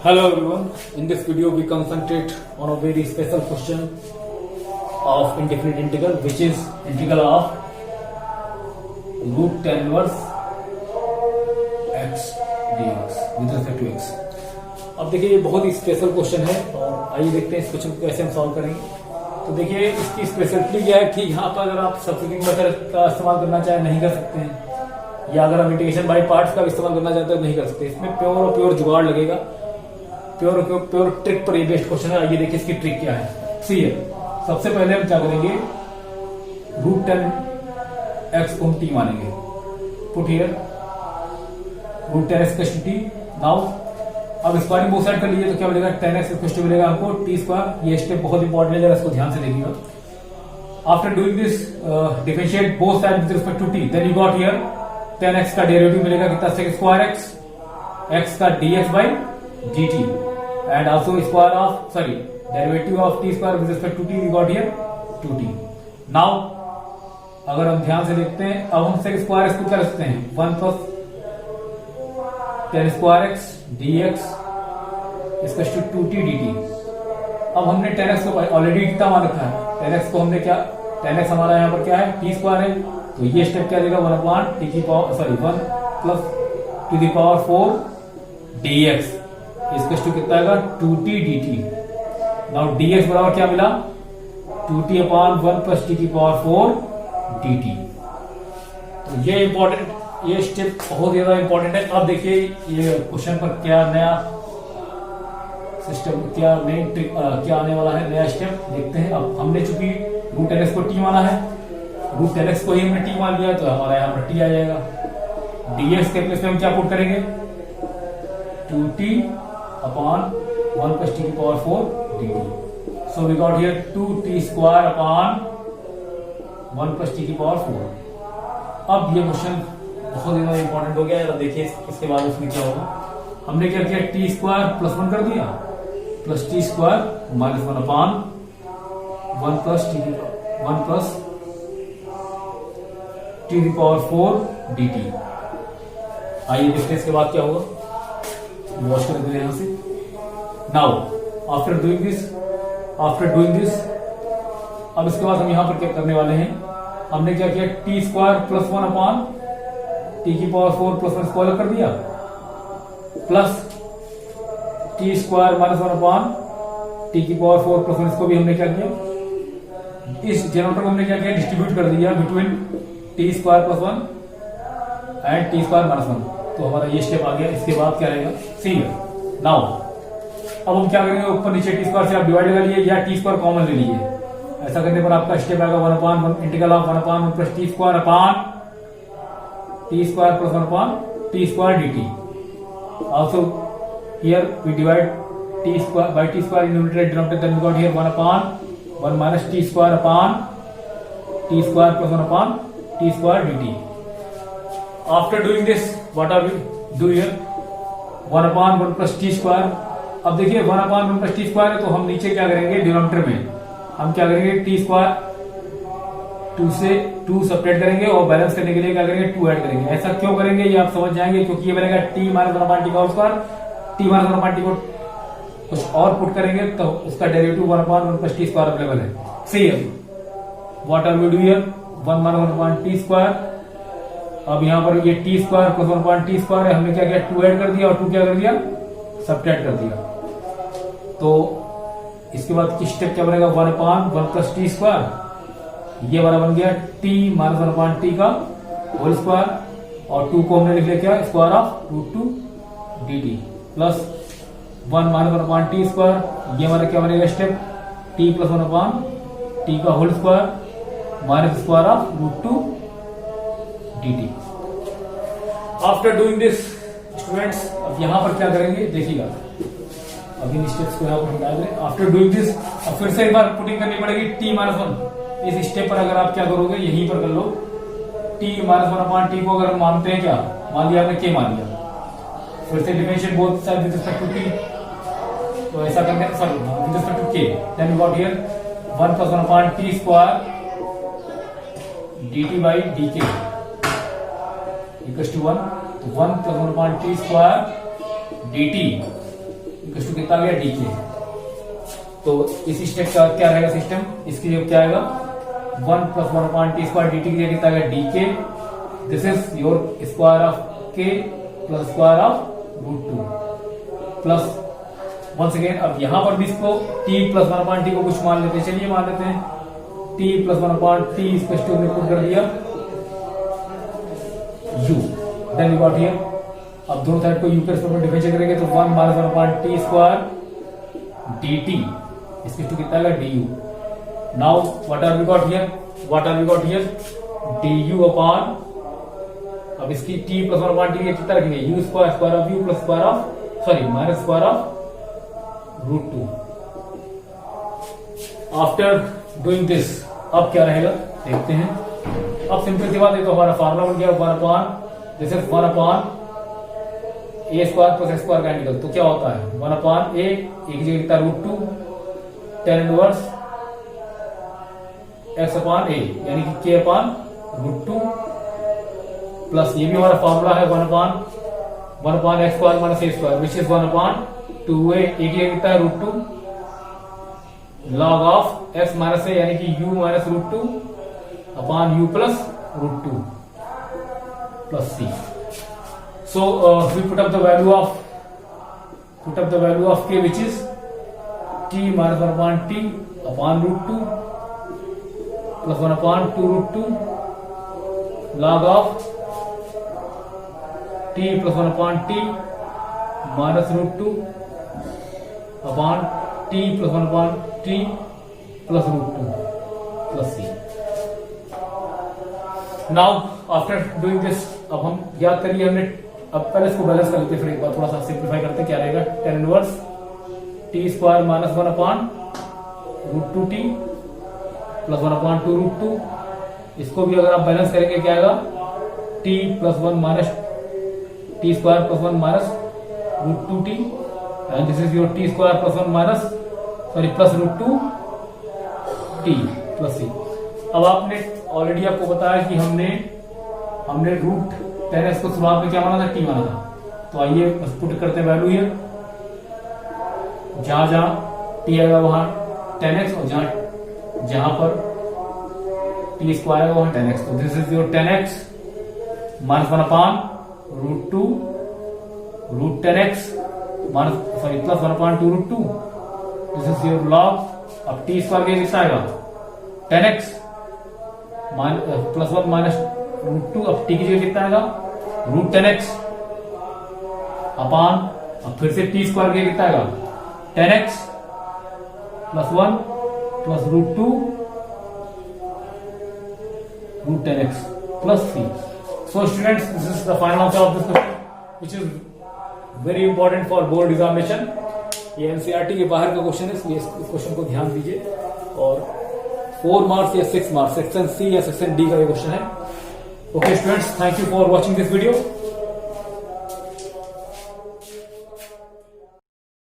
Hello everyone, in this video we concentrate on a very special question of indefinite integral, which is integral of root tan inverse x dx with respect to x। अब देखिए ये बहुत ही special question है और आइए देखते हैं इस क्वेश्चन को कैसे हम सॉल्व करेंगे। तो देखिए इसकी स्पेशलिटी क्या है कि यहाँ पर अगर आप सब्स्टिट्यूटिंग मेथड का इस्तेमाल करना चाहें नहीं कर सकते हैं, या अगर हम इंटीग्रेशन बाय पार्ट्स का इस्तेमाल करना चाहते हैं नहीं कर सकते। इसमें प्योर और प्योर जुगाड़ लगेगा, प्योर ट्रिक पर ये बेस्ड क्वेश्चन है। आइए देखिए इसकी ट्रिक क्या है। सी है, सबसे पहले हम क्या करेंगे, रूट टेन एक्स को हम टी मानेंगे। Put here root ten x T. Now अब स्क्वायरिंग बोथ साइड कर लीजिए तो क्या मिलेगा, टेन एक्स मिलेगा हमको टी स्क्वायर। ये स्टेप बहुत इंपॉर्टेंट है, जरा इसको ध्यान से देखिएगा। After doing this differentiate both side with respect to T, then you got here ten x का डेरिवेटिव मिलेगा कितना, सेक स्क्वायर एक्स का dx by dt and also derivative of t square with respect to t, we got here 2t। now अगर हम ध्यान से देखते हैं, अब हम सेक स्क्वायर एक्स को क्या रखते हैं, 1 plus ten square x dx इसका 2t dt। अब हमने टेन एक्स को ऑलरेडी कितना मान रखा है, टेन एक्स को हमने क्या, टेन एक्स हमारा यहाँ पर क्या है, टी स्क्वायर है, तो ये स्टेप क्या देगा, 1 plus two the power 4 dx इसका कितना आएगा, 2t dt। नाउ dx बराबर क्या मिला, 2t अपॉन 1 प्लस टी की पावर 4 dt। तो ये इंपॉर्टेंट, ये स्टेप बहुत ज्यादा इंपॉर्टेंट है। अब देखिए ये क्वेश्चन पर क्या नया सिस्टम, क्या नई ट्रिक क्या आने वाला है, नया स्टेप देखते हैं। अब हमने चूंकि रूट टेन एक्स को टी माना है, रूट टेन एक्स को ही हमने टी मान लिया, तो हमारा यहाँ पर टी आ जाएगा। dx के प्लेस में हम क्या पुट करेंगे, 2t अपॉन 1 प्लस टी की power 4 dt। So we got here 2t square upon 1 plus T की पावर 4। अब ये क्वेश्चन बहुत ज्यादा इंपॉर्टेंट हो गया है। देखिए इसके बाद उसमें क्या होगा, हमने क्या किया, टी स्क्वायर प्लस 1 कर दिया, plus T square minus 1 upon 1 plus T की पावर 4 dt। आइए देखते हैं इसके बाद क्या होगा, वॉश कर देते हैं यहां से। नाउ आफ्टर डूइंग दिस अब इसके बाद हम यहां पर क्या करने वाले हैं, हमने क्या किया, T square plus 1 upon T की पावर 4 प्लस 1 स्क्वायर कर दिया, plus T square minus 1 upon T की पावर 4 प्लस 1, इसको भी हमने क्या किया, इस डिनोमिनेटर को हमने क्या किया, डिस्ट्रीब्यूट कर दिया between T square plus 1 and T square minus 1। तो हमारा ये स्टेप आ गया। इसके बाद क्या रहेगा, सी नाउ अब हम क्या करेंगे, ऊपर नीचे टी स्क्वायर से आप डिवाइड कर लिए या टी स्क्वायर कॉमन ले लीजिए। ऐसा करने पर आपका स्टेप आएगा 1 upon 1 integral of 1 upon 1 plus T square upon T square plus 1 upon T square dt। Also here we divide T square by T square in numerator denominator, then we got here 1 upon 1 minus T square upon T square plus 1 upon T square dt। After doing this what are we do here, 1 upon 1 plus T square. अब देखिए 1 upon 1 plus T square है, तो हम नीचे क्या करेंगे, denominator में हम क्या करेंगे, टी स्क्वायर 2 से 2 सेपरेट करेंगे और बैलेंस करने के लिए क्या करेंगे, 2 ऐड करेंगे। ऐसा क्यों करेंगे ये आप समझ जाएंगे, क्योंकि ये बनेगा टी माइनस 1 अपॉन टी का whole square, T minus 1 upon T को कुछ और पुट करेंगे तो उसका derivative 1 upon 1 plus T square available है। सही है, what are we do here, 1 minus 1 upon T square. अब यहां पर ये T square plus 1 upon T square है, हमने क्या किया, 2 ऐड कर दिया और 2 क्या कर दिया, सब्ट्रैक्ट कर दिया। तो इसके बाद की स्टेप क्या बनेगा, 1 अपॉन 1 प्लस टी स्क्वायर, ये वाला बन गया टी माइनस 1 अपॉन टी का होल स्क्वायर, और 2 को हमने लिख लिया क्या, square of root 2 dt plus 1 minus 1 upon T square, ये हमारा क्या बनेगा step, T plus 1 upon T का whole square minus square of root 2 dt। After doing this students, अब यहां पर क्या करेंगे देखिएगा, अभी इन स्टेप्स को यहां पर हटा दें। आफ्टर डूइंग दिस अब फिर से एक बार पुटिंग करनी पड़ेगी, टी माइनस 1 इस स्टेप पर अगर आप क्या करोगे, यहीं पर कर लो, टी माइनस 1 अपॉन टी को अगर हम मानते हैं, क्या मान लिया आपने, के मान लिया, फिर से differentiate both side with respect to T, तो ऐसा करने sorry with respect to K, then we got here 1 plus 1 upon T square dt by D K equal to 1, तो 1 plus 1 upon T square dt equal to कितना आ गया dk। तो इस step का क्या रहेगा सिस्टम, इसके लिए क्या आएगा 1 + 1/t स्क्वायर dt के लिए कितना आ गया dk। This is your square of k plus square of √2 plus once again. अब यहां पर भी इसको t + 1/t को कुछ मान लेते हैं, चलिए मान लेते हैं t + 1/t इसको स्टोर में पुट कर दिया u, then you got here. अब दोनों साइड को u के रिस्पेक्ट में डिफरेंशिएट करेंगे तो 1 - 1/t स्क्वायर dt इसके टू कितना आएगा du। Now what are we got here, du upon, अब इसकी t + 1/t के कितना रखेंगे u square square of u plus square of minus square of √2। After doing this अब क्या रहेगा देखते हैं। अब सिंपल सी बात है, तो हमारा फार्मूला बन गया 1 upon this is 1 upon a square plus x square का इंटीग्रल। तो क्या होता है 1 अपॉन a एक जगह कितना √2 tan inverse x upon a यानी कि k अपॉन √2 प्लस ये भी हमारा फार्मूला है 1 upon x square minus a square which is 1 upon 2a एक जगह कितना है √2 log of x minus a यानी कि u minus √2 upon u plus √2 plus c। So we put up the value of k which is t minus 1 upon t upon √2 plus 1 upon 2 √2 log of t plus 1 upon t minus √2 upon t plus 1 upon t plus √2 plus c. Now after doing this अब हम याद करिए हमने, अब पहले इसको balance कर लेते हैं, फिर एक बार थोड़ा सा सिंप्लीफाई करते हैं। क्या रहेगा tan inverse t square minus 1 upon √2t plus 1 upon 2 √2। इसको भी अगर आप बैलेंस करेंगे क्या आएगा t plus 1 minus t square plus 1 minus √2t and this is your t square plus 1 minus plus √2t plus c। अब आपने ऑलरेडी आपको बताया कि हमने √10x को शुरुआत में क्या माना था, t माना था। तो आइए पुट करते हैं वैल्यू हियर, जहां जहां t आएगा वहां 10x और जहां पर t स्क्वायर आएगा वहां 10x। तो this is your 10x minus 1 upon √2 √10x plus 1 upon 2 √2। This is your log. अब t स्क्वायर के कितना आएगा 10x प्लस 1 माइनस √2। अब t की जगह कितना आएगा √10x अपॉन, अब फिर से t स्क्वायर के कितना आएगा 10x plus 1 plus √2 √10x plus 3। So students, this is the final answer of this question which is very important for board examination। ये NCERT के बाहर का क्वेश्चन है, इसलिए इस क्वेश्चन को ध्यान दीजिए। और 4 मार्क्स या 6 मार्क्स सेक्शन सी या सेक्शन डी का ये क्वेश्चन है। Okay students, thank you for watching this video.